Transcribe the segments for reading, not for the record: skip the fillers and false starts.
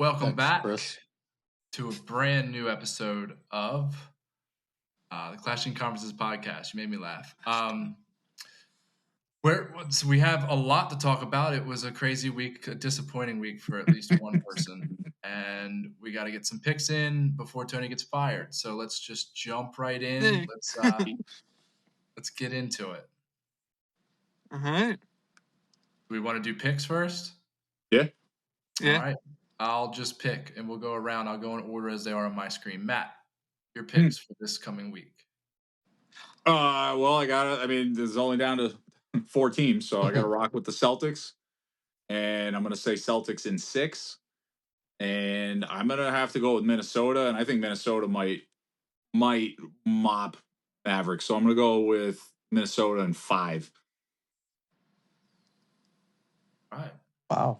Welcome back Chris. to a brand new episode of the Clashing Conferences podcast. You made me laugh. So we have a lot to talk about. It was a crazy week, a disappointing week for at least one person. And we got to get some picks in before Tony gets fired. So let's just jump right in. Let's get into it. All right. Do we want to do picks first? Yeah. All right. I'll just pick, and we'll go around. I'll go in order as they are on my screen. Matt, your picks for this coming week. Well, this is only down to 4 teams, so I got to rock with the Celtics. And I'm going to say Celtics in 6. And I'm going to have to go with Minnesota, and I think Minnesota might mop Mavericks. So I'm going to go with Minnesota in 5. All right. Wow.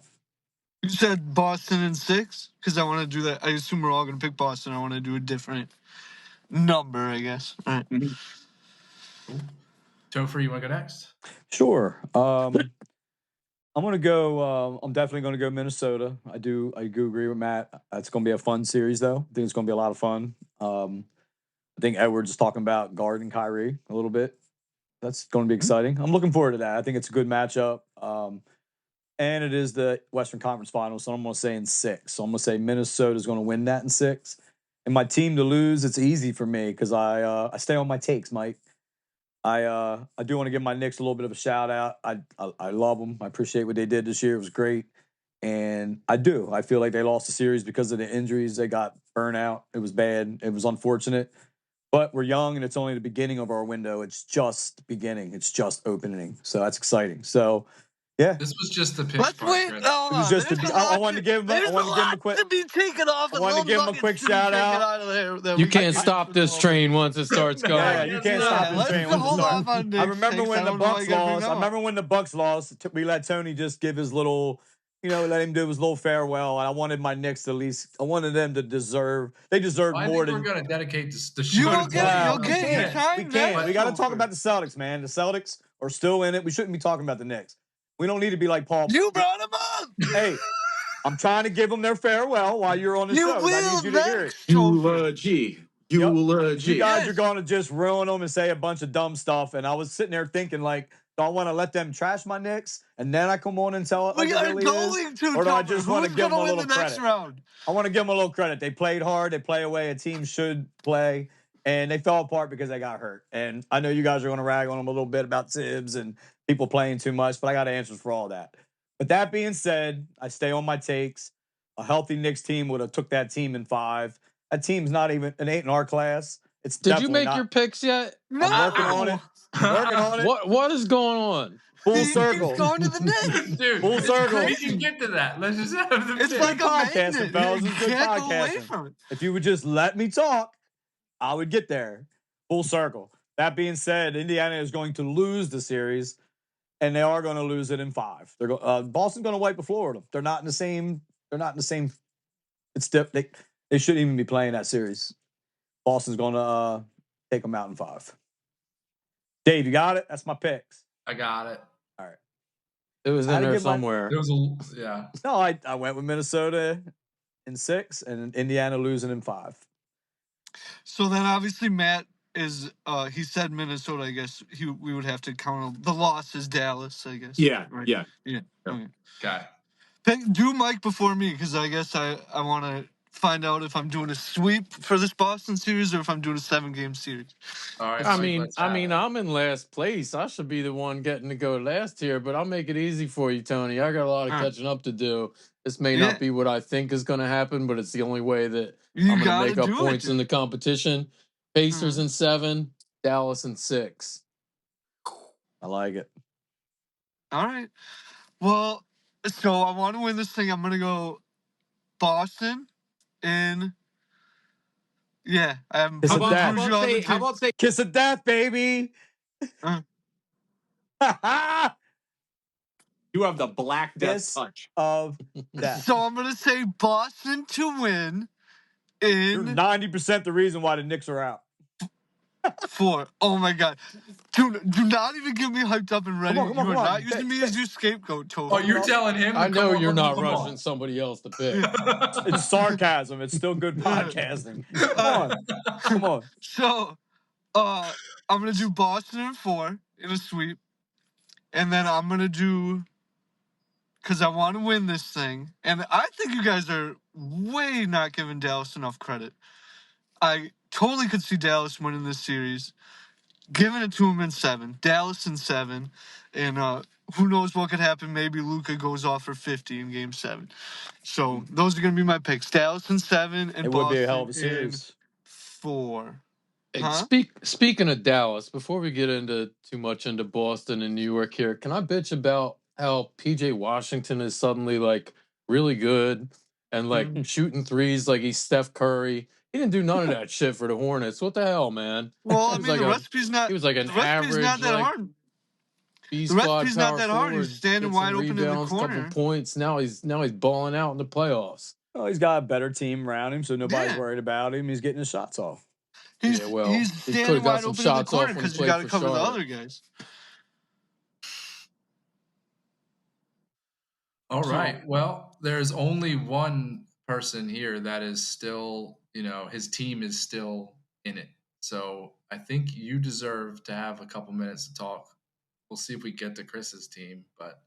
You said Boston in 6? Because I want to do that. I assume we're all going to pick Boston. I want to do a different number, I guess. All right. Cool. Topher, you want to go next? Sure. I'm going to go. I'm definitely going to go Minnesota. I do agree with Matt. It's going to be a fun series, though. I think it's going to be a lot of fun. I think Edwards is talking about guarding Kyrie a little bit. That's going to be exciting. I'm looking forward to that. I think it's a good matchup. And it is the Western Conference Finals, so I'm going to say in 6. So I'm going to say Minnesota's going to win that in 6. And my team to lose, it's easy for me because I stay on my takes, Mike. I do want to give my Knicks a little bit of a shout out. I love them. I appreciate what they did this year. It was great. And I feel like they lost the series because of the injuries. They got burnt out. It was bad. It was unfortunate. But we're young, and it's only the beginning of our window. It's just beginning. It's just opening. So that's exciting. So, yeah. This was just the pick. Let's wait. It was just I wanted to give him a quick. To be taken off. I wanted to give him a quick shout out. You can't stop this train once it starts going. Yeah, you can't stop this train once it starts. I remember when the Bucks lost. I remember when the Bucks lost. We let Tony just give his little, let him do his little farewell. And I wanted my Knicks to at least. I wanted them to deserve. They deserve more than. We're going to dedicate the show. You'll get it. We can't. We got to talk about the Celtics, man. The Celtics are still in it. We shouldn't be talking about the Knicks. We don't need to be like Paul. You brought him up. Hey, I'm trying to give them their farewell while you're on the show. I need you to hear it. Eulogy. You guys are going to just ruin them and say a bunch of dumb stuff. And I was sitting there thinking, like, do I want to let them trash my Knicks and then I come on and tell it like it really is? Or do I just want to give them a little credit? I want to give them a little credit. They played hard. They play away a team should play. And they fell apart because they got hurt. And I know you guys are going to rag on them a little bit about Tibbs and people playing too much, but I got answers for all that. But that being said, I stay on my takes. A healthy Knicks team would have took that team in 5. That team's not even an 8 in our class. It's Did you make your picks yet? No. I'm working on it. What is going on? Full circle. He's going to the Knicks. Dude, Full circle. We can get to that. Let's just have the It's pick. like a podcasting, fellas. It's good can't go away podcasting. from it. If you would just let me talk, I would get there. Full circle. That being said, Indiana is going to lose the series, and they are going to lose it in 5. Boston's going to wipe the floor with them. They're not in the same. It's they shouldn't even be playing that series. Boston's going to take them out in 5. Dave, you got it? That's my picks. I got it. All right. It was in there somewhere. There was yeah. No, I went with Minnesota in 6 and Indiana losing in 5. So then obviously Matt is he said Minnesota, I guess we would have to count the loss as Dallas, I guess. Yeah, right? yeah. Okay. Okay. Do Mike before me, because I guess I want to find out if I'm doing a sweep for this Boston series or if I'm doing a 7-game series. All right. I'm in last place. I should be the one getting to go last here, but I'll make it easy for you, Tony. I got a lot of catching up to do. This may not be what I think is going to happen, but it's the only way that I'm going to make up points in the competition. Pacers in 7, Dallas in 6. I like it. All right. Well, so I want to win this thing. I'm going to go Boston in. Yeah. How about say kiss of death, baby? You have the Black Death touch of death. So I'm going to say Boston to win in. You're 90% the reason why the Knicks are out. 4. Oh, my God. Do not even get me hyped up and ready. Come on. You are not using me as your scapegoat, Topher. Oh, you're telling him? I know you're not come rushing on. somebody else to pick. It's sarcasm. It's still good podcasting. Come on. So, I'm gonna do Boston in 4 in a sweep, and then I'm gonna do, because I want to win this thing, and I think you guys are way not giving Dallas enough credit. I totally could see Dallas winning this series, giving it to him in 7. Dallas in 7, and who knows what could happen? Maybe Luka goes off for 50 in Game 7. So those are gonna be my picks: Dallas in 7 and It Boston would be a hell of a in series. 4. Hey, Huh? Speaking of Dallas, before we get into too much into Boston and New York here, can I bitch about how PJ Washington is suddenly like really good and like shooting threes like he's Steph Curry? He didn't do none of that shit for the Hornets. What the hell, man? Well, I He was mean, like the recipe's not. he was like an The recipe's average not that like hard. B The squad recipe's not power that hard. forward. He's standing Get some wide open in the rebounds, couple corner. points. Now he's balling out in the playoffs. Oh, he's got a better team around him, so nobody's Yeah. worried about him. He's getting his shots off. He's Yeah, well, he's he could've standing got wide some open in the shots off corner when he because you played got to for cover the Charlotte. other guys. All right. Well, there's only one person here that is still, his team is still in it. So I think you deserve to have a couple minutes to talk. We'll see if we get to Chris's team, but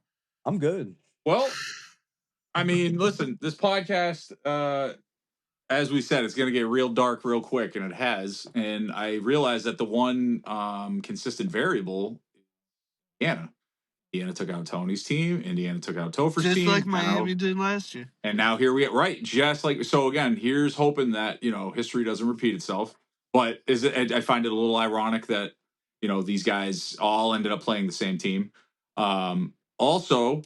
I'm good. Well, I mean, listen, this podcast, as we said, it's going to get real dark real quick, and it has. And I realized that the one consistent variable, Indiana. Indiana took out Tony's team. Indiana took out Topher's Just team. like Miami did last year. And now here we get right, just like so. Again, here's hoping that history doesn't repeat itself. But I find it a little ironic that these guys all ended up playing the same team. Also,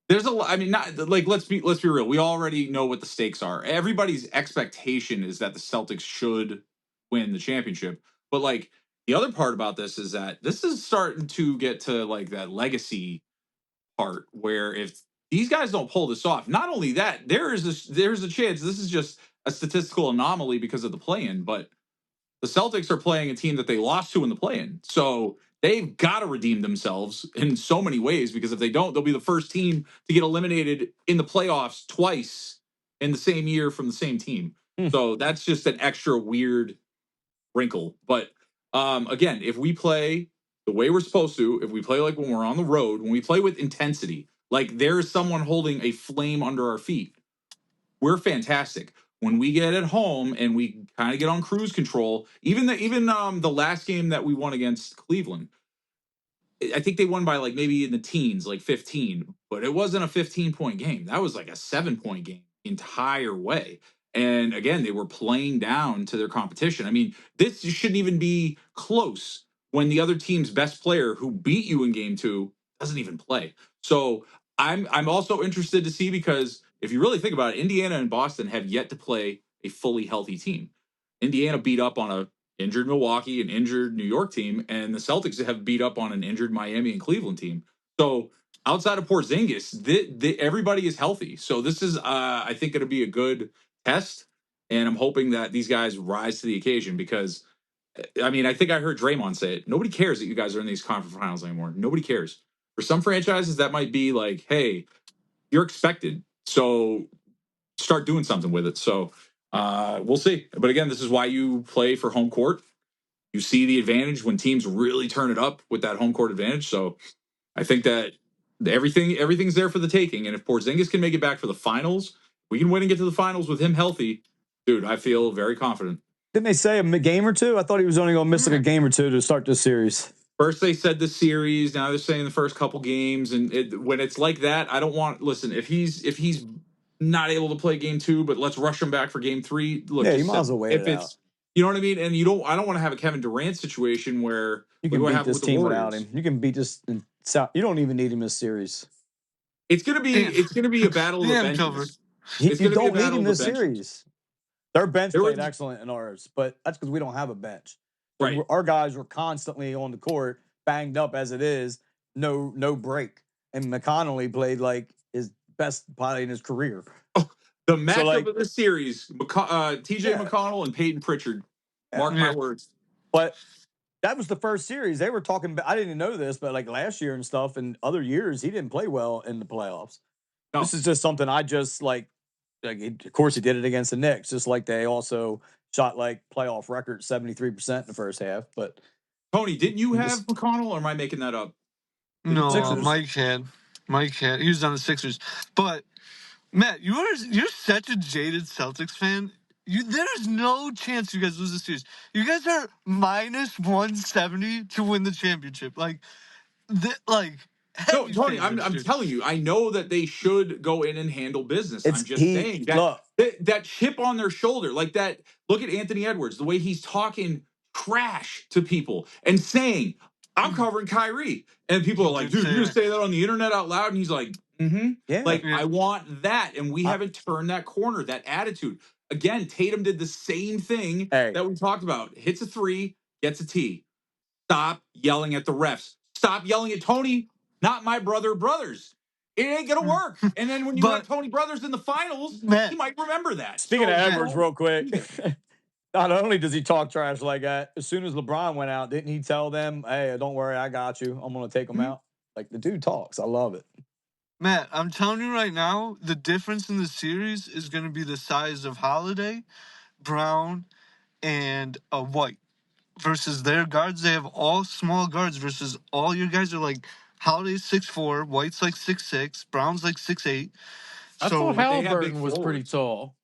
there's I mean, not like let's be real. We already know what the stakes are. Everybody's expectation is that the Celtics should win the championship. But like the other part about this is that this is starting to get to like that legacy part where if these guys don't pull this off, not only that, there's a chance this is just a statistical anomaly because of the play-in, but the Celtics are playing a team that they lost to in the play-in. So they've got to redeem themselves in so many ways, because if they don't, they'll be the first team to get eliminated in the playoffs twice in the same year from the same team. So that's just an extra weird wrinkle. But again, if we play the way we're supposed to, if we play like when we're on the road, when we play with intensity, like there's someone holding a flame under our feet, we're fantastic. When we get at home and we kind of get on cruise control, even the last game that we won against Cleveland, I think they won by like maybe in the teens, like 15, but it wasn't a 15-point game. That was like a 7-point game the entire way. And again, they were playing down to their competition. I mean, this shouldn't even be close when the other team's best player who beat you in game 2 doesn't even play. So I'm also interested to see, because if you really think about it, Indiana and Boston have yet to play a fully healthy team. Indiana beat up on a injured Milwaukee, an injured New York team, and the Celtics have beat up on an injured Miami and Cleveland team. So outside of Porzingis, everybody is healthy. So this is, I think, going to be a good test, and I'm hoping that these guys rise to the occasion, because, I mean, I think I heard Draymond say it. Nobody cares that you guys are in these conference finals anymore. Nobody cares. For some franchises, that might be like, hey, you're expected, so start doing something with it. So we'll see. But again, this is why you play for home court. You see the advantage when teams really turn it up with that home court advantage. So I think that everything's there for the taking. And if Porzingis can make it back for the finals, we can win and get to the finals with him healthy. Dude, I feel very confident. Didn't they say a game or two? I thought he was only going to miss like a game or two to start this series. First they said the series. Now they're saying the first couple games. And when it's like that, I don't want. Listen, if he's not able to play game 2, but let's rush him back for game 3. Look, yeah, you might as well wait if it it's out. You know what I mean? And I don't want to have a Kevin Durant situation where you can beat this team without him. You can beat this. You don't even need him this series. It's gonna be a battle of the benches. You don't need him this series. Their bench played excellent in ours, but that's because we don't have a bench. Right. Our guys were constantly on the court, banged up as it is, no break. And McConnelly played like his best play in his career. Oh, the matchup of the series, TJ McConnell and Peyton Pritchard. Mark my words. But that was the first series. They were talking about, I didn't know this, but like last year and stuff and other years, he didn't play well in the playoffs. No. This is just something I just like of course, he did it against the Knicks, just like they also shot like playoff record 73% in the first half. But Tony, didn't you have McConnell, or am I making that up? No, Mike had. He was on the Sixers. But Matt, you're such a jaded Celtics fan. There's no chance you guys lose the series. You guys are minus 170 to win the championship. No, Tony, I'm telling you, I know that they should go in and handle business. I'm just saying that chip on their shoulder, like that. Look at Anthony Edwards, the way he's talking trash to people and saying, "I'm covering Kyrie," and people are like, "Dude, you're gonna say that on the internet out loud?" And he's like, I want that, and we haven't turned that corner, that attitude. Again, Tatum did the same thing that we talked about. Hits a three, gets a T. Stop yelling at the refs. Stop yelling at Tony. Not my brothers. It ain't gonna work. And then when you have Tony Brothers in the finals, he might remember that. Speaking of Edwards, real quick, not only does he talk trash like that, as soon as LeBron went out, didn't he tell them, "Hey, don't worry, I got you. I'm gonna take him out." Like the dude talks. I love it. Matt, I'm telling you right now, the difference in the series is going to be the size of Holiday, Brown, and White versus their guards. They have all small guards versus all your guys are like Holiday's 6'4", White's like 6'6", Brown's like 6'8". I thought Halliburton was pretty tall.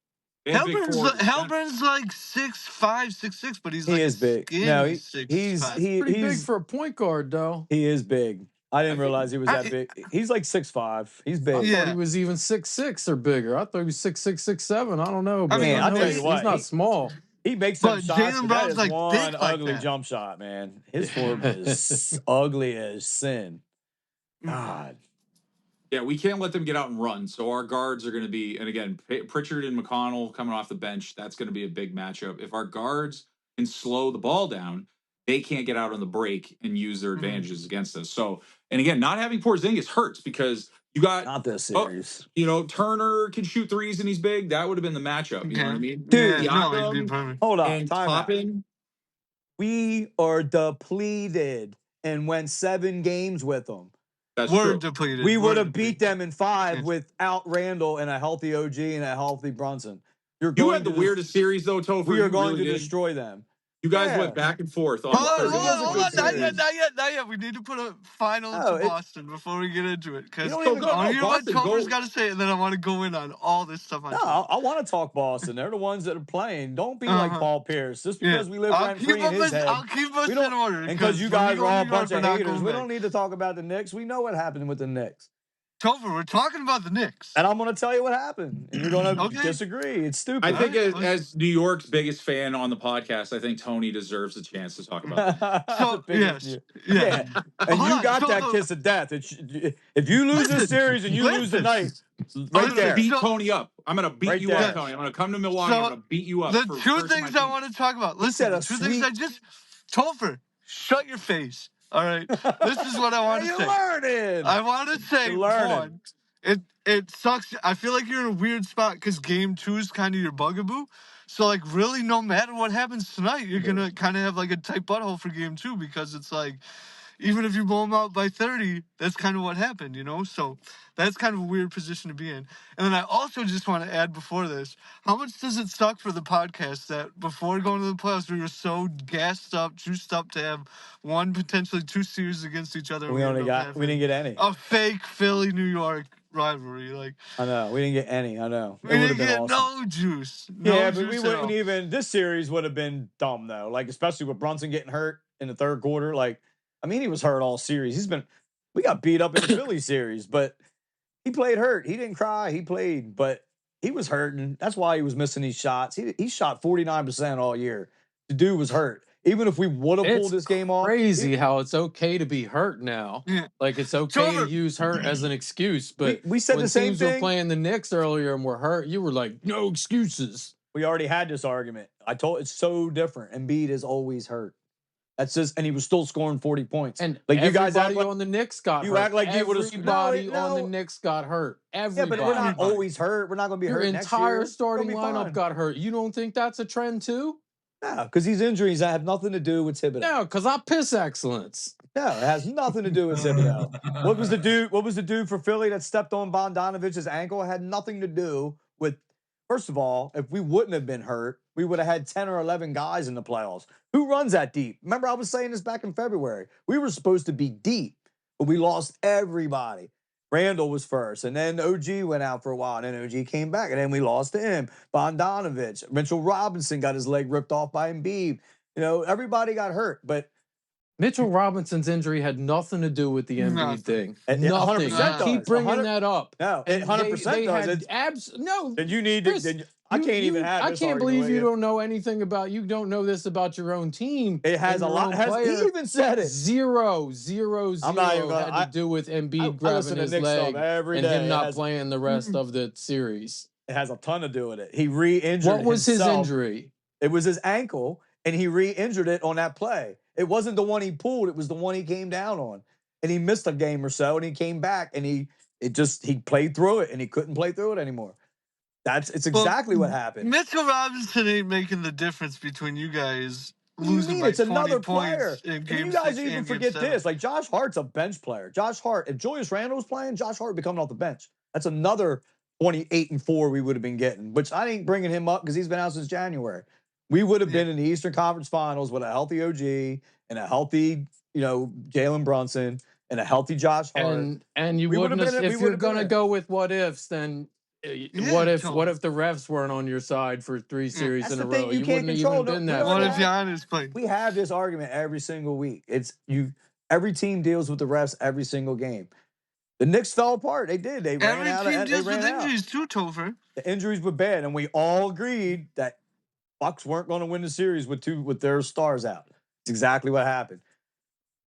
Halliburton's like 6'5", 6'6", but he's is big. No, he's pretty big for a point guard, though. He is big. I didn't realize he was that big. He's like 6'5". He's big. I thought he was even 6'6" or bigger. I thought he was 6'6", 6'7". I don't know. But I tell you what, he's not small. He makes some shots, Jalen Brown's that is like one like ugly that. jump shot, man. His form is ugly as sin. God. Yeah, we can't let them get out and run. So our guards are going to be, and again, Pritchard and McConnell coming off the bench. That's going to be a big matchup. If our guards can slow the ball down, they can't get out on the break and use their advantages against us. So, and again, not having Porzingis hurts because you got not this series. Turner can shoot threes and he's big. That would have been the matchup. You know what I mean? Dude, hold on. And Toppin. We are depleted and went 7 games with them. We're depleted. We would have beat them in 5 without Randle and a healthy OG and a healthy Brunson. You had the weirdest series, though, Topher. We are going to destroy them. You guys went back and forth. Hold on. Not yet. We need to put a final into Boston before we get into it. Because I want to hear what Topher's got to say, and then I want to go in on all this stuff. I want to talk Boston. They're the ones that are playing. Don't be like Paul Pierce. Just because we live rent-free in his head. I'll keep us in order. And because you guys are all a bunch of haters, we don't need to talk about the Knicks. We know what happened with the Knicks. Topher, we're talking about the Knicks. And I'm going to tell you what happened. And you're going to disagree. It's stupid. I think as New York's biggest fan on the podcast, I think Tony deserves a chance to talk about that. Yeah. And you got that kiss of death. If you lose this series and you lose tonight, I'm going to beat Tony up. I'm going to beat you up, Tony. I'm going to come to Milwaukee. I'm going to beat you up. The two things I want to talk about. Listen, the two things Topher, shut your face. All right, this is what I want to say. Learning. I want to say one. It sucks. I feel like you're in a weird spot because game 2 is kind of your bugaboo. So like, really, no matter what happens tonight, you're gonna kind of have like a tight butthole for game 2 because it's like, even if you blow them out by 30, that's kind of what happened, you know? So that's kind of a weird position to be in. And then I also just want to add before this, how much does it suck for the podcast that before going to the playoffs, we were so gassed up, juiced up to have 1, potentially 2 series against each other. We didn't get any. A fake Philly, New York rivalry. Like, I know. We didn't get any. I know. We didn't get no juice. But we wouldn't even, this series would have been dumb though. Like, especially with Brunson getting hurt in the 3rd quarter. Like, I mean, he was hurt all series. We got beat up in the Philly series, but he played hurt. He didn't cry. He played, but he was hurting. That's why he was missing these shots. He shot 49% all year. The dude was hurt. Even if we would have pulled this game off. Crazy how it's okay to be hurt now. Yeah. Like, it's okay to use hurt as an excuse. But we said when the same teams thing. were playing the Knicks earlier and were hurt, you were like, no excuses. We already had this argument. It's so different. Embiid is always hurt. That's just, and he was still scoring 40 points. And like you guys act like, on the Knicks got hurt. Act like everybody on the Knicks got hurt. Everybody. Yeah, but we're not always hurt. We're not going to be hurt next year. Your entire starting lineup got hurt. You don't think that's a trend too? No, because these injuries have nothing to do with Thibodeau. No, because I piss excellence. No, it has nothing to do with Thibodeau. What was the dude for Philly that stepped on Bogdanovic's ankle? It had nothing to do with. First of all, if we wouldn't have been hurt, we would have had 10 or 11 guys in the playoffs. Who runs that deep? Remember, I was saying this back in February. We were supposed to be deep, but we lost everybody. Randle was first, and then OG went out for a while, and then OG came back, and then we lost to him. Bogdanovich, Mitchell Robinson got his leg ripped off by Embiid. Everybody got hurt, but Mitchell Robinson's injury had nothing to do with the Embiid thing. Nothing. 100% You keep bringing that up. No, it 100% does. No. Then you need to. I can't even have this. I can't believe you don't know anything about. You don't know this about your own team. It has a lot. He even said it. Zero I'm not even had to do with Embiid grabbing his leg and him not playing the rest of the series. It has a ton to do with it. He re-injured. What was himself. His injury? It was his ankle, and he re-injured it on that play. It wasn't the one he pulled. It was the one he came down on, and he missed a game or so, and he came back, and he played through it, and he couldn't play through it anymore. It's exactly what happened. Mitchell Robinson ain't making the difference between you guys losing by 20 another points player. in game you guys 6 even and forget game 7. this. Like, Josh Hart's a bench player. Josh Hart, if Julius Randle was playing, Josh Hart would be coming off the bench. That's another 28-4 we would have been getting, which I ain't bringing him up because he's been out since January. We would have been in the Eastern Conference Finals with a healthy OG and a healthy, Jalen Brunson and a healthy Josh Hart. And you wouldn't have, if you're going to go with what ifs, then what if the refs weren't on your side for 3 series in a row? You wouldn't have even been that. What if Giannis played? We have this argument every single week. Every team deals with the refs every single game. The Knicks fell apart. They did. They ran out. Every team deals with injuries too, Topher. The injuries were bad, and we all agreed that Bucks weren't going to win the series with their stars out. It's exactly what happened.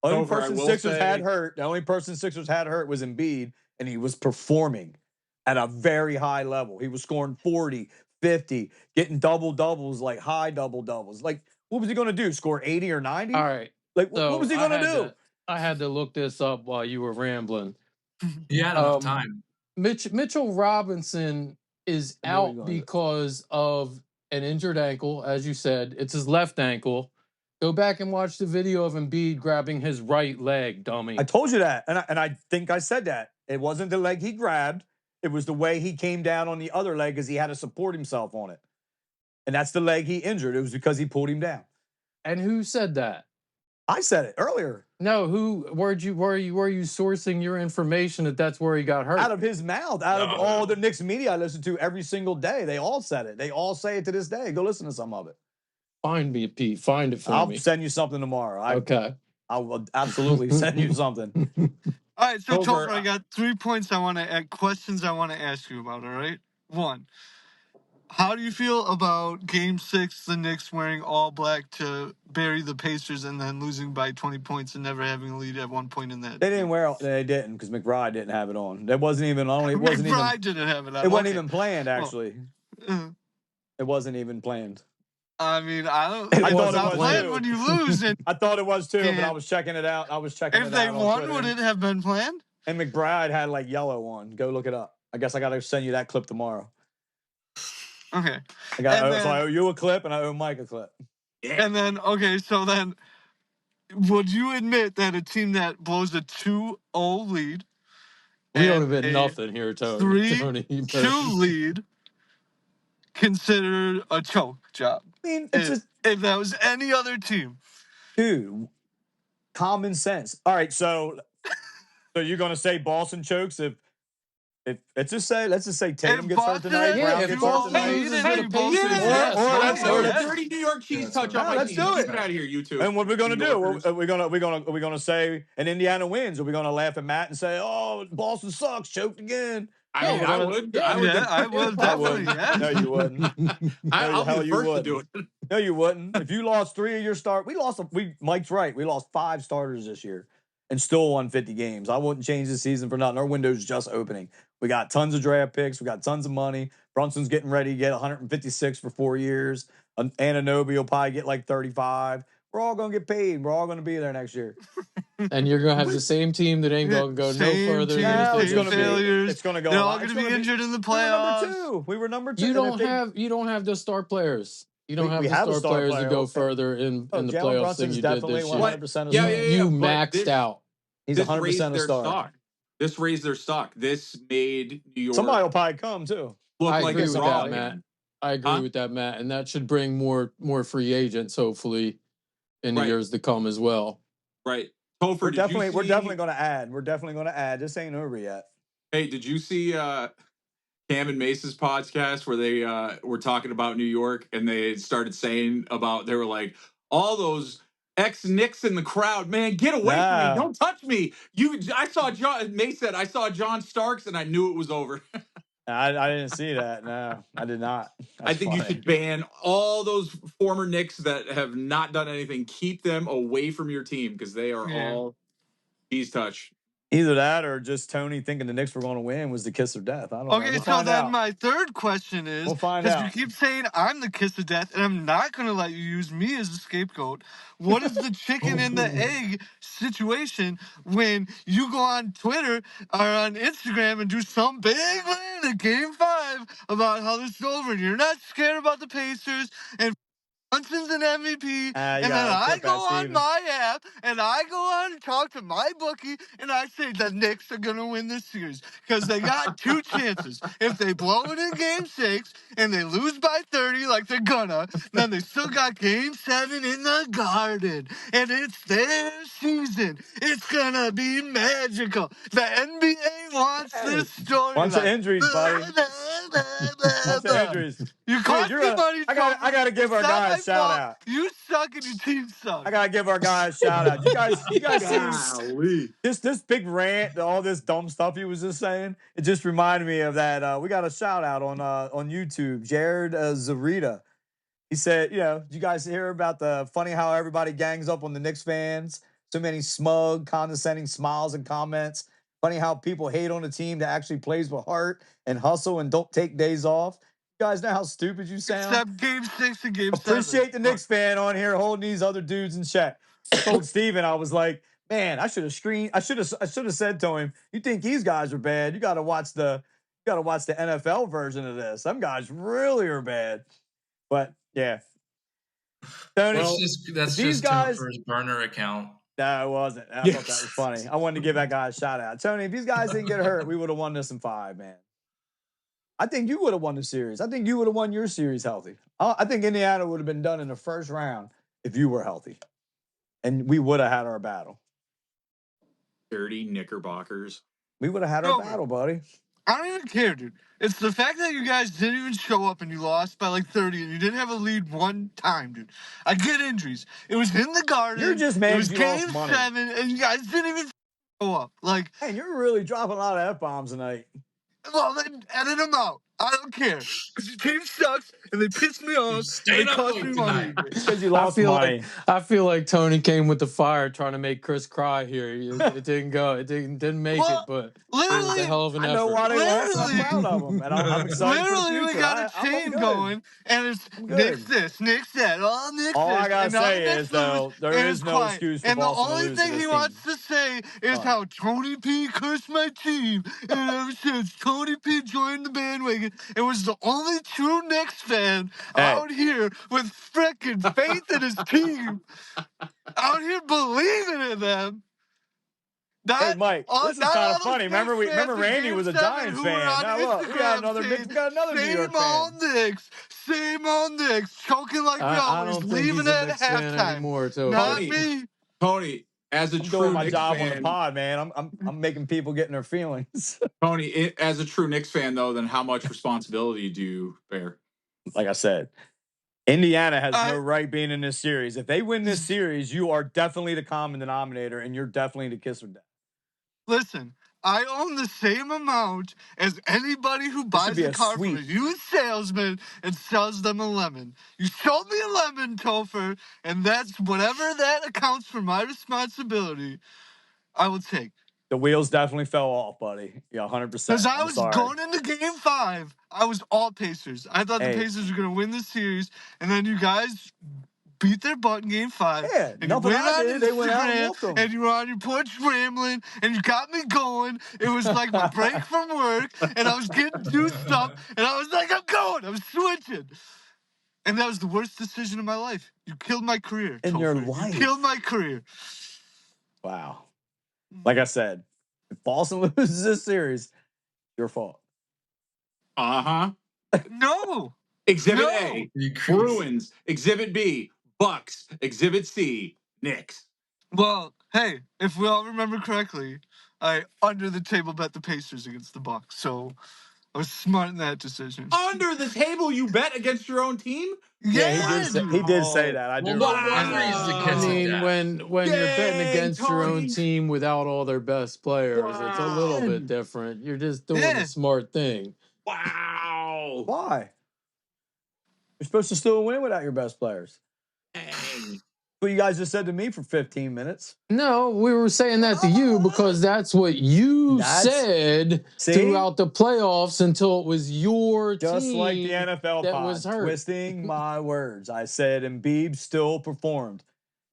The only person Sixers had hurt was Embiid, and he was performing at a very high level. He was scoring 40, 50, getting double-doubles, like high double-doubles. Like, what was he going to do, score 80 or 90? All right. Like, what was he going to do? I had to look this up while you were rambling. He had enough time. Mitchell Robinson is out because of an injured ankle, as you said. It's his left ankle. Go back and watch the video of Embiid grabbing his right leg, dummy. I told you that, and I think I said that. It wasn't the leg he grabbed. It was the way he came down on the other leg because he had to support himself on it. And that's the leg he injured. It was because he pulled him down. And who said that? I said it earlier. No, where are you sourcing your information that's where he got hurt? Out of his mouth, out of all the Knicks media I listen to every single day. They all said it. They all say it to this day. Go listen to some of it. Find me, Pete. Find it for me. I'll send you something tomorrow. Okay. I will absolutely send you something. All right, so Topher, I got 3 points questions I want to ask you about, all right? 1, how do you feel about Game 6, the Knicks wearing all black to bury the Pacers and then losing by 20 points and never having a lead at one point in that? They didn't because McBride didn't have it on. It wasn't even McBride didn't have it on. It wasn't even planned, actually. It wasn't even planned. I mean, I thought it was planned when you lose. I thought it was too, but I was checking it out. If they won, would it have been planned? And McBride had like yellow on. Go look it up. I guess I got to send you that clip tomorrow. Okay. So I owe you a clip and I owe Mike a clip. Yeah. And then, so then, would you admit that a team that blows a 2-0 lead, we don't admit nothing here, Tony. 3-2 lead, considered a choke job? I mean, if that was any other team. Dude, common sense. All right, so you're going to say Boston chokes if let's just say Tatum gets hurt tonight, Brown gets hurt tonight. Or the dirty New York cheese touch on my team. Let's do it. Get out of here, you two. And what are we going to do? Are we going to say an Indiana wins? Are we going to laugh at Matt and say, "Oh, Boston sucks, choked again"? I would definitely. No, you wouldn't. I'll be the first to do it. No, you wouldn't. If you lost 3 of your start, Mike's right. We lost 5 starters this year and still won 50 games. I wouldn't change the season for nothing. Our window's just opening. We got tons of draft picks. We got tons of money. Brunson's getting ready to get 156 for 4 years. Anunoby will probably get like 35. We're all going to get paid. We're all going to be there next year. And you're going to have the same team that ain't going to go no further. It's going to go. They're all going to be injured in the playoffs. We were number 2. You don't have those star players. You don't have we the have a star star players to player. go further in the Jalen playoffs Brunson's than you did definitely this year. 100% a Yeah, star. yeah, yeah. You but maxed out. He's this 100% raised a their star. stock. This raised their stock. This made New York Somebody will probably come too. look I like agree a with draw that, Matt. again. I agree Huh? with that, Matt, and that should bring more free agents, hopefully, in the Right. years to come as well. Right. Topher, We're did you definitely see, we're definitely going to add. We're definitely going to add. This ain't over yet. Hey, did you see Cam and Mace's podcast where they were talking about New York and they started saying about, they were like, all those ex-Knicks in the crowd, man, get away from me. Don't touch me. I saw John, Mace said, I saw John Starks and I knew it was over. I didn't see that. No, I did not. That's I think you funny. should ban all those former Knicks that have not done anything. Keep them away from your team because they are all cheese touch. Either that or just Tony thinking the Knicks were going to win was the kiss of death. I don't know. Okay, We'll so find then out. my third question is, We'll find because you out. keep saying I'm the kiss of death, and I'm not going to let you use me as a scapegoat. What is the chicken and the egg situation when you go on Twitter or on Instagram and do some big rant at Game 5 about how this is over and you're not scared about the Pacers and Brunson's an MVP, and then I go on my app and I go on and talk to my bookie and I say the Knicks are gonna win this series because they got two chances. If they blow it in Game 6 and they lose by 30 like they're gonna, then they still got Game 7 in the Garden, and it's their season. It's gonna be magical. The NBA wants this story. Bunch of injuries, buddy. Bunch of injuries. You cost me money. I gotta give our guy a shout out. You suck and your team sucks. I gotta give our guy a shout out. You guys see this big rant, all this dumb stuff he was just saying? It just reminded me of that. We got a shout out on YouTube. Jared Zarita. He said, did you guys hear about the funny how everybody gangs up on the Knicks fans? So many smug, condescending smiles and comments. Funny how people hate on a team that actually plays with heart and hustle and don't take days off. You guys know how stupid you sound? Except Game 6 and Game 7. Appreciate the Knicks fan on here holding these other dudes in check. I told Steven, I was like, man, I should have said to him, you think these guys are bad? You gotta watch the NFL version of this. Some guys really are bad. But yeah. Tony, that's just Topher's burner account. No, it wasn't. I thought that was funny. I wanted to give that guy a shout out. Tony, if these guys didn't get hurt, we would have won this in 5, man. I think you would have won the series. I think you would have won your series healthy. I think Indiana would have been done in the first round if you were healthy. And we would have had our battle. Dirty Knickerbockers. We would have had our battle, buddy. I don't even care, dude. It's the fact that you guys didn't even show up and you lost by like 30 and you didn't have a lead one time, dude. I get injuries. It was in the Garden. You're just mad it was you Game lost money. 7 and you guys didn't even show up. Like, hey, you're really dropping a lot of F-bombs tonight. Well, then edit them out. I don't care. Because your team sucks and they piss me off. Stay and they cost me money. Because you lost money. I feel like Tony came with the fire trying to make Chris cry here. It didn't go. It didn't make it, but it was a hell of an effort. I know why they lost. I'm proud of them. And I'm excited for the future. We got a chain going, and it's Knicks this, Knicks that, all Knicks all this. I got to say is, though, there is no excuse for Boston to lose. And the only thing he wants to say is how Tony P cursed my team. And ever since Tony P joined the bandwagon, it was the only true Knicks fan out here with frickin' faith in his team. Out here believing in them. Hey, Mike, this is kind of funny. Remember Randy was a Giants fan. Now look, we got another New York fan. Same old Knicks, choking like we always, leaving at halftime. Anymore, Not me. Tony, as a true doing my Knicks job fan, on the pod, man. I'm making people get in their feelings. Tony, as a true Knicks fan, though, then how much responsibility do you bear? Like I said, Indiana has no right being in this series. If they win this series, you are definitely the common denominator, and you're definitely the kiss of death. Listen, I own the same amount as anybody who buys a car from a used salesman and sells them a lemon. You sold me a lemon, Topher, and that's whatever that accounts for my responsibility, I will take. The wheels definitely fell off, buddy. Yeah, 100%. Because I was going into Game 5, I was all Pacers. I thought the Pacers were going to win the series, and then you guys beat their butt in Game 5. Yeah, and you went on Instagram, they went out and whooped them. and you were on your porch rambling, and you got me going. It was like my break from work, and I was getting juiced up, and I was like, I'm going, I'm switching. And that was the worst decision of my life. You killed my career. In Topher. your life. You killed my career. Wow. Like I said, if Boston loses this series, your fault. Uh-huh. No. Exhibit No. A, Bruins. Exhibit B, Bucks. Exhibit C, Knicks. Well, hey, if we all remember correctly, I under the table bet the Pacers against the Bucks. So I was smart in that decision. Under the table, you bet against your own team? Yeah, he did say that. I do. Well, no wonder he's the I kiss of mean, death. when you're betting Dang, against your own Tony. team without all their best players, it's a little bit different. You're just doing a smart thing. Wow. Why? You're supposed to still win without your best players. Dang. What you guys just said to me for 15 minutes. No, we were saying that to you because that's what you said throughout the playoffs until it was your team. Just like the NFL that pod, was hurt. twisting my words. I said Embiid still performed.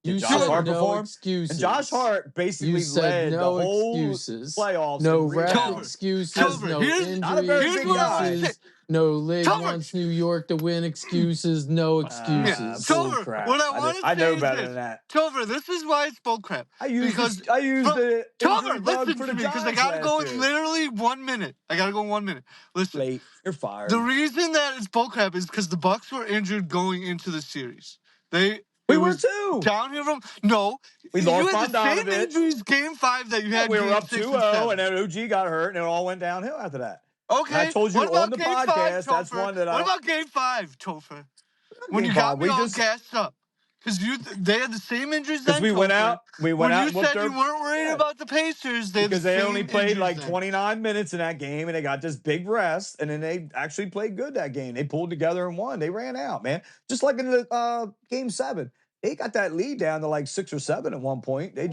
You Josh said Hart no performed? excuses. And Josh Hart basically You said led no the whole excuses. playoffs. No in ref rebounds. excuses. Topher, No here's- not a very injury big guy. excuses. No league Topher. wants New York to win excuses. No excuses. Bull Topher, crap. what I want to I say know is better this. than that. Topher, this is why it's bull crap. I used Because the injury Topher, bug listen for to the me, because I Giants gotta go last in year. literally 1 minute. I gotta go in 1 minute. Listen, Late. You're fired. the reason that it's bull crap is because the Bucks were injured going into the series. We were too. Downhill from We you lost had the same Bogdanovich. injuries game 5 that you had. We were game up 6 2-0, and and then OG got hurt, and it all went downhill after that. Okay. And I told you what about on the game podcast, 5, that's Topher? one that What about game 5, Topher? When Game you got five, me we all just- gassed up. Because they had the same injuries then, Because we went Topher. out When and you whooped said you weren't worried about the Pacers, they had because the they same only played injuries like then. 29 minutes in that game, and they got this big rest, and then they actually played good that game. They pulled together and won. They ran out, man. Just like in the game 7. They got that lead down to like 6 or 7 at one point. They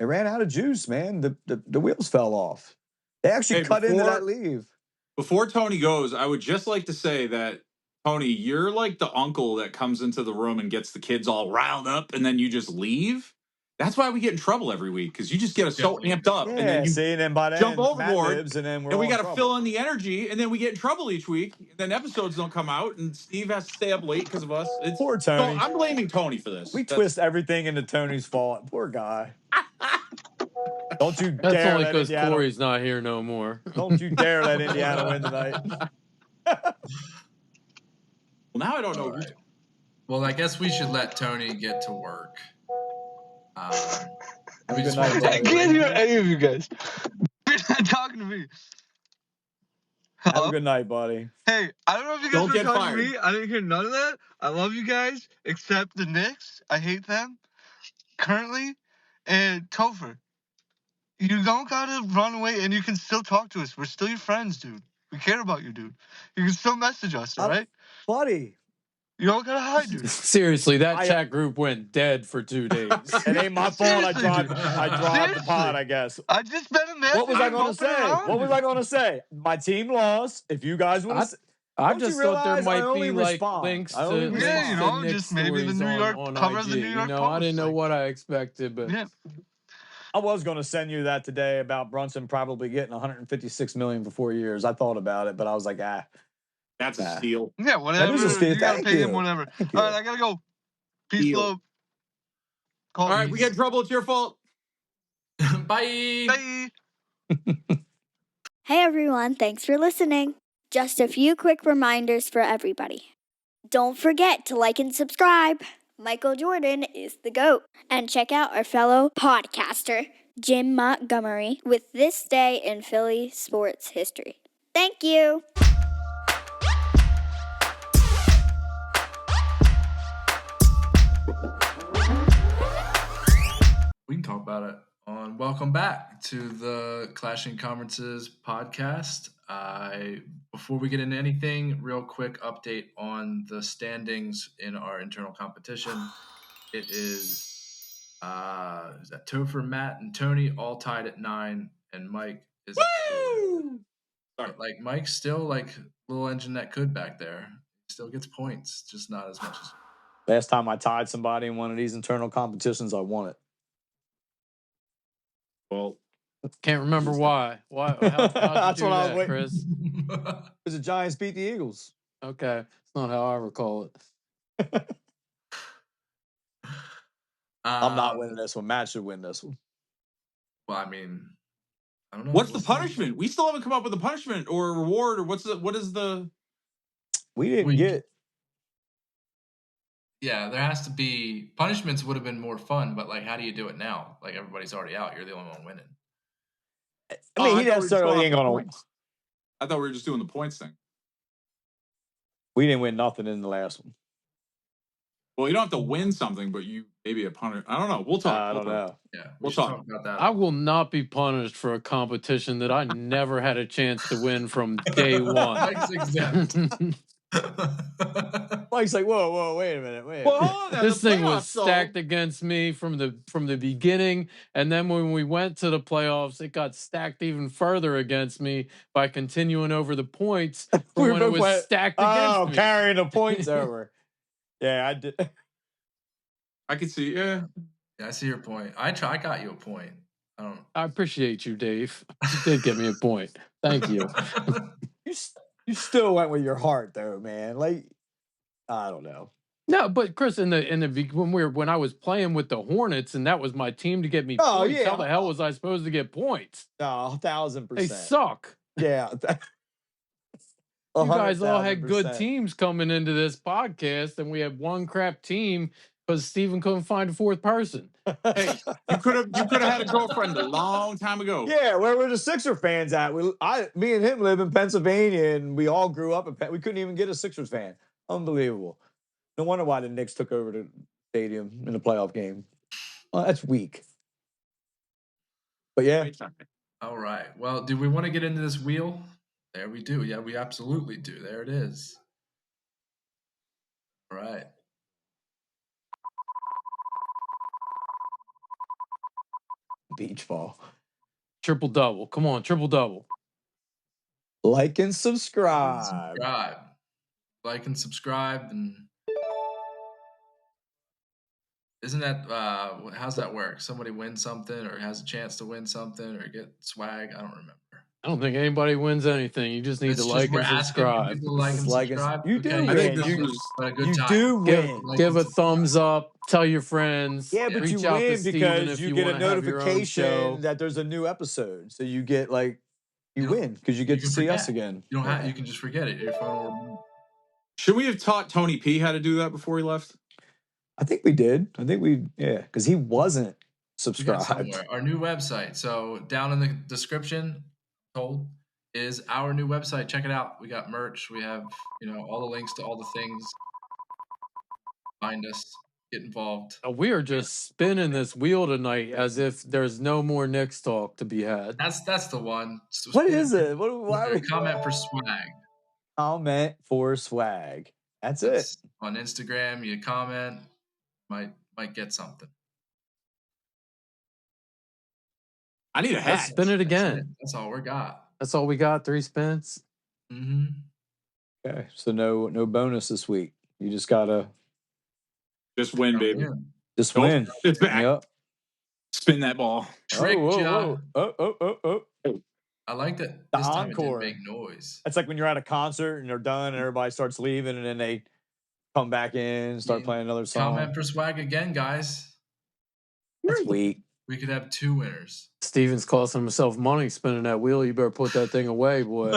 ran out of juice, man. The wheels fell off. They actually cut into that lead. Before Tony goes, I would just like to say that, Tony, you're like the uncle that comes into the room and gets the kids all riled up, and then you just leave. That's why we get in trouble every week, because you just get us so amped up, and then you then by then, jump Matt overboard, lives, and then we got to fill in the energy, and then we get in trouble each week. And then episodes don't come out, and Steve has to stay up late because of us. Poor Tony. So I'm blaming Tony for this. We twist everything into Tony's fault. Poor guy. Don't you That's dare only let because Indiana. Corey's not here no more. Don't you dare let Indiana win tonight. Well, now I don't know. Right. Well, I guess we should let Tony get to work. We just want to I can't hear any of you guys. You're not talking to me. Have Hello? a good night, buddy. Hey, I don't know if you guys Don't were get talking fired. to me. I didn't hear none of that. I love you guys, except the Knicks. I hate them currently. And Topher, you don't gotta run away, and you can still talk to us. We're still your friends, dude. We care about you, dude. You can still message us, all right? Buddy. You don't gotta hide, dude. Seriously, that chat group went dead for 2 days. It ain't my fault. I dropped the Seriously. pod, I guess. I just been a message. What was I going to say? What was I going to say? My team lost. If you guys want to... I Don't you just thought there realize I might only be like respond. links I to only links respond. Yeah, you to know, Knicks just maybe the stories New York on cover of IG. the New York I Post, didn't know like- what I expected, but Yeah. I was going to send you that today about Brunson probably getting $156 million for 4 years. I thought about it, but I was like, That's a steal. Yeah, whatever. That is a steal. You gotta Thank pay you. him whatever. Thank you. All right, I gotta go. Peace, Deal. love. All right, we get in trouble. It's your fault. Bye. Bye. Hey everyone, thanks for listening. Just a few quick reminders for everybody. Don't forget to like and subscribe. Michael Jordan is the GOAT. And check out our fellow podcaster, Jim Montgomery, with This Day in Philly Sports History. Thank you. We can talk about it on Welcome Back to the Clashing Conferences podcast. Before we get into anything, real quick update on the standings in our internal competition. It is that Topher, Matt, and Tony all tied at 9, and Mike is at 2. But like Mike's still like a little engine that could back there. Still gets points, just not as much as. Last time I tied somebody in one of these internal competitions, I won it. Well, can't remember why. Why? How'd you That's do what I was that, waiting. Chris? Because the Giants beat the Eagles. Okay, it's not how I recall it. I'm not winning this one. Matt should win this one. Well, I mean, I don't know. What's the punishment? We still haven't come up with a punishment or a reward, or what is the? We didn't get. Yeah, there has to be punishments. Would have been more fun, but like, how do you do it now? Like, everybody's already out. You're the only one winning. I mean, he necessarily ain't gonna. I thought we were just doing the points thing. We didn't win nothing in the last one. Well, you don't have to win something, but you maybe a punishment. I don't know. We'll talk. I don't know. Yeah, we'll talk about that. I will not be punished for a competition that I never had a chance to win from day one. Mike's exempt. Mike's like, whoa, wait a minute, Well, this thing was stacked against me from the beginning, and then when we went to the playoffs, it got stacked even further against me by continuing over the points from when it was stacked against me. Oh, carrying the points over. Yeah, I did. I can see. Yeah, I see your point. I got you a point. I appreciate you, Dave. You did give me a point. Thank you. You still went with your heart, though, man. Like, I don't know. No, but Chris, when I was playing with the Hornets, and that was my team to get me points. Yeah. How the hell was I supposed to get points? Oh, 1,000%. They suck. Yeah. You guys all had good teams coming into this podcast, and we had one crap team because Steven couldn't find a fourth person. Hey, you could have had a girlfriend a long time ago. Yeah, where were the Sixer fans at? Me and him live in Pennsylvania, and we all grew up in we couldn't even get a Sixers fan. Unbelievable. No wonder why the Knicks took over the stadium in the playoff game. Well, that's weak. But yeah. All right. Well, do we want to get into this wheel? There we do. Yeah, we absolutely do. There it is. All right. Beach ball. Triple double. Come on, triple double. Like and subscribe. Like and subscribe. And isn't that how's that work? Somebody wins something or has a chance to win something or get swag? I don't remember. I don't think anybody wins anything. You just need to like and subscribe. You do win. I think this was a good time. You do win. Give a thumbs up. Tell your friends. Yeah, but reach you out win to Steven because if you you get a wanna have your own show. notification that there's a new episode. So you get you win because you get to see us again. You don't have. You can just forget it. Your phone will... Should we have taught Tony P how to do that before he left? I think we did. I think because he wasn't subscribed. Our new website. So down in the description, is our new website. Check it out. We got merch. We have all the links to all the things. Find us. Get involved. We are just spinning this wheel tonight as if there's no more Knicks talk to be had. That's the one. So what is it? Why comment for swag? Comment for swag. That's it. On Instagram, you comment, might get something. I need a hat. Let's spin it again. That's all we got. That's all we got. 3 spins. Mm-hmm. Okay, so no bonus this week. You just gotta win, baby. Just win. It's back. Yep. Spin that ball. Trick job. Oh. I like that. The this time encore. It didn't make noise. It's like when you're at a concert and they're done and everybody starts leaving and then they come back in and start playing another song. Comment for swag again, guys. That's weak. We could have 2 winners. Steven's costing himself money spinning that wheel. You better put that thing away, boy.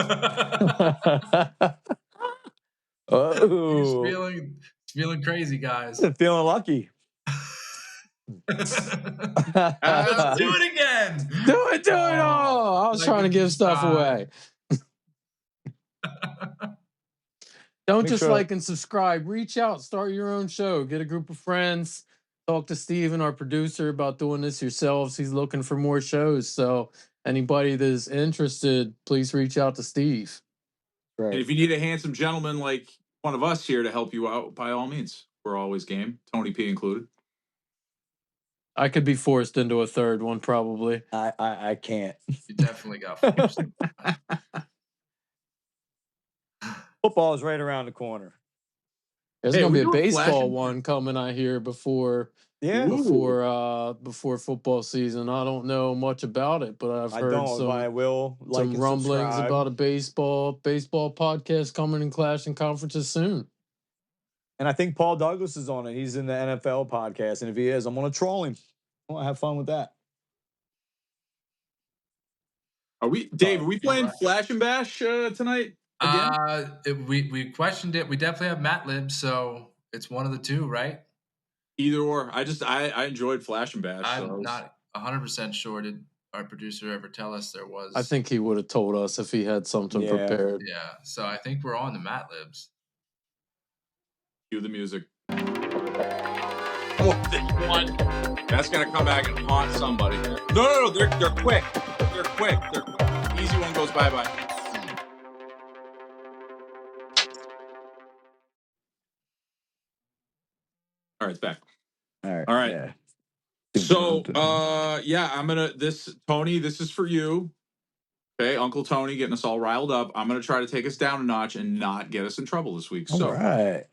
He's feeling crazy, guys. Feeling lucky. Let's do it again. Do it. Oh, I was trying to give stuff away. Don't just like and subscribe. Reach out. Start your own show. Get a group of friends. Talk to Steven, our producer, about doing this yourselves. He's looking for more shows. So anybody that is interested, please reach out to Steve. Right. And if you need a handsome gentleman like one of us here to help you out, by all means, we're always game. Tony P included. I could be forced into a third one, probably. I can't. You definitely got forced. Football is right around the corner. There's gonna be a baseball one coming, I hear, before football season. I don't know much about it, but I've heard some rumblings about a baseball podcast coming in Clash and conferences soon. And I think Paul Douglas is on it. He's in the NFL podcast. And if he is, I'm going to troll him. I want to have fun with that. Are we playing Flash and Bash tonight again? We questioned it. We definitely have Matt Libs, so it's one of the two, right? Either or. I enjoyed Flash and Bash. I'm not 100% sure. Did our producer ever tell us there was? I think he would have told us if he had something prepared. Yeah. So I think we're on the Matt Libs. Cue the music. That's gonna come back and haunt somebody. No, they're quick. They're quick. Easy one goes bye-bye. All right, it's back. All right. Yeah. So, I'm gonna Tony. This is for you. Okay, Uncle Tony, getting us all riled up. I'm gonna try to take us down a notch and not get us in trouble this week. All right.